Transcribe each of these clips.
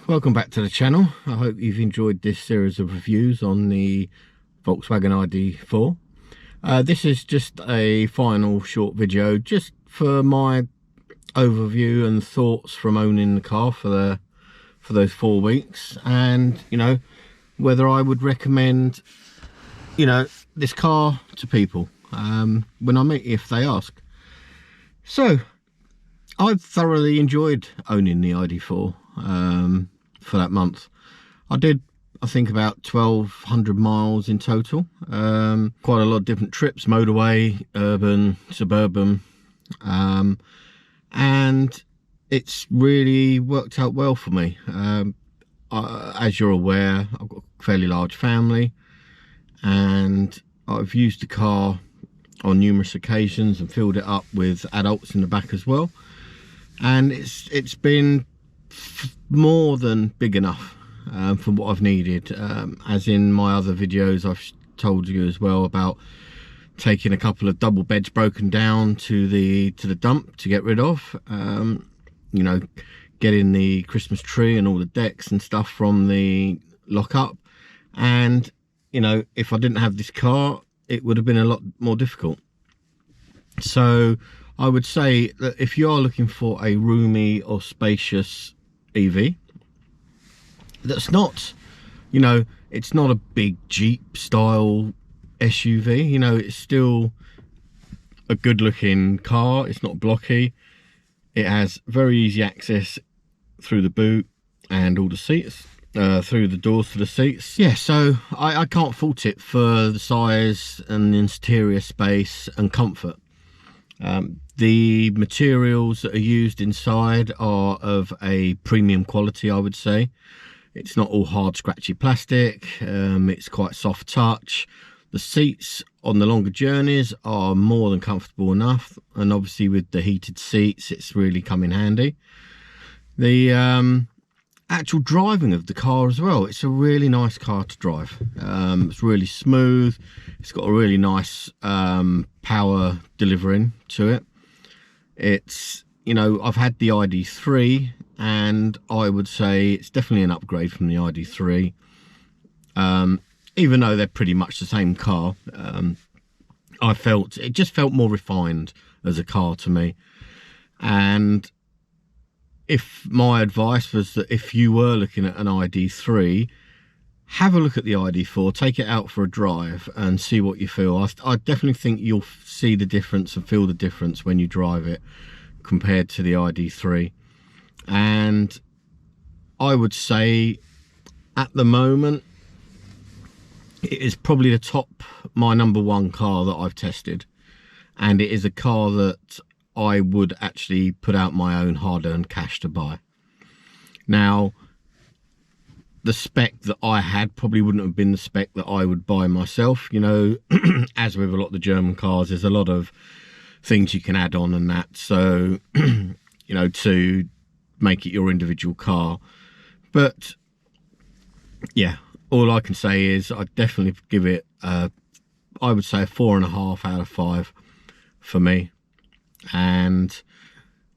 welcome back to the channel. I hope you've enjoyed this series of reviews on the Volkswagen ID4. This is just a final short video just for my overview and thoughts from owning the car for those 4 weeks, and whether I would recommend this car to people when I meet, if they ask. So I've thoroughly enjoyed owning the ID4 for that month. I did, I think, about 1,200 miles in total. Quite a lot of different trips, motorway, urban, suburban, and it's really worked out well for me. As you're aware, I've got a fairly large family, and I've used the car on numerous occasions and filled it up with adults in the back as well, and it's been more than big enough for what I've needed. As in my other videos, I've told you as well about taking a couple of double beds broken down to the dump to get rid of, getting the Christmas tree and all the decks and stuff from the lockup. And if I didn't have this car, it would have been a lot more difficult. So I would say that if you are looking for a roomy or spacious EV that's not, it's not a big Jeep style SUV, it's still a good looking car. It's not blocky. It has very easy access through the boot and all the seats, through the doors to the seats. Yeah, so I can't fault it for the size and the interior space and comfort. The materials that are used inside are of a premium quality, I would say. It's not all hard, scratchy plastic. It's quite soft touch. The seats on the longer journeys are more than comfortable enough, and obviously with the heated seats, it's really come in handy. The actual driving of the car as well, it's a really nice car to drive. It's really smooth. It's got a really nice power delivering to it. It's, I've had the ID3, and I would say it's definitely an upgrade from the ID3. Even though they're pretty much the same car, it just felt more refined as a car to me. And if my advice was that if you were looking at an ID3, have a look at the ID4, take it out for a drive and see what you feel. I definitely think you'll see the difference and feel the difference when you drive it compared to the ID3. And I would say at the moment, it is probably the top, my #1 car that I've tested. And it is a car that I would actually put out my own hard-earned cash to buy. Now, the spec that I had probably wouldn't have been the spec that I would buy myself. As with a lot of the German cars, there's a lot of things you can add on and that. So, to make it your individual car. But yeah, all I can say is I'd definitely give it, I would say a 4.5 out of 5 for me. And,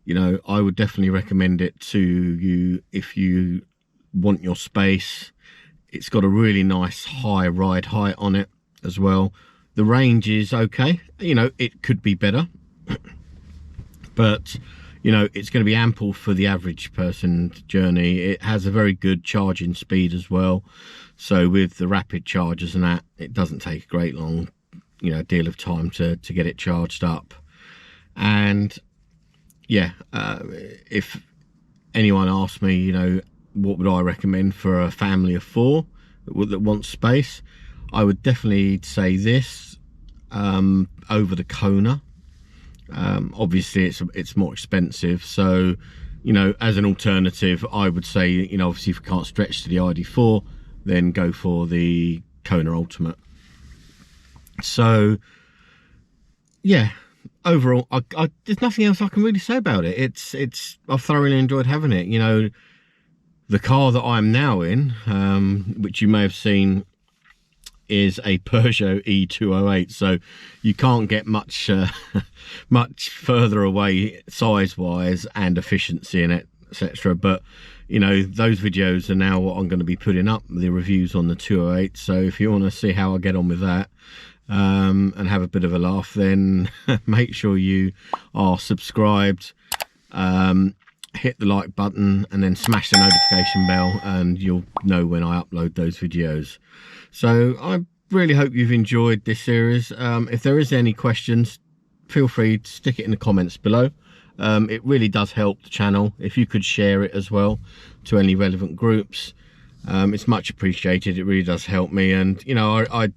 I would definitely recommend it to you if you want your space. It's got a really nice high ride height on it as well. The range is okay. It could be better. But, it's going to be ample for the average person journey. It has a very good charging speed as well. So with the rapid chargers and that, it doesn't take a great long, deal of time to get it charged up. And yeah, if anyone asks me, what would I recommend for a family of 4 that wants space, I would definitely say this over the Kona. Obviously it's more expensive, so as an alternative, I would say, obviously if you can't stretch to the ID4, then go for the Kona Ultimate. So yeah, overall, there's nothing else I can really say about it. I've thoroughly enjoyed having it. The car that I'm now in, which you may have seen, is a Peugeot E208, so you can't get much much further away size wise and efficiency in it, etc. But you know, those videos are now what I'm going to be putting up, the reviews on the 208. So if you want to see how I get on with that, and have a bit of a laugh, then make sure you are subscribed, hit the like button, and then smash the notification bell, and you'll know when I upload those videos. So I really hope you've enjoyed this series. If there is any questions, feel free to stick it in the comments below. It really does help the channel if you could share it as well to any relevant groups. It's much appreciated. It really does help me, and you know, I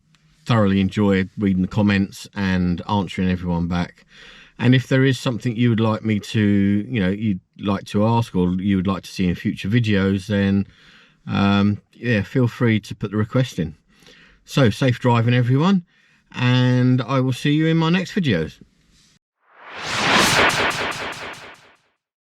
thoroughly enjoyed reading the comments and answering everyone back. And if there is something you would like me to, you know, you'd like to ask, or you would like to see in future videos, then yeah, feel free to put the request in. So safe driving, everyone, and I will see you in my next videos.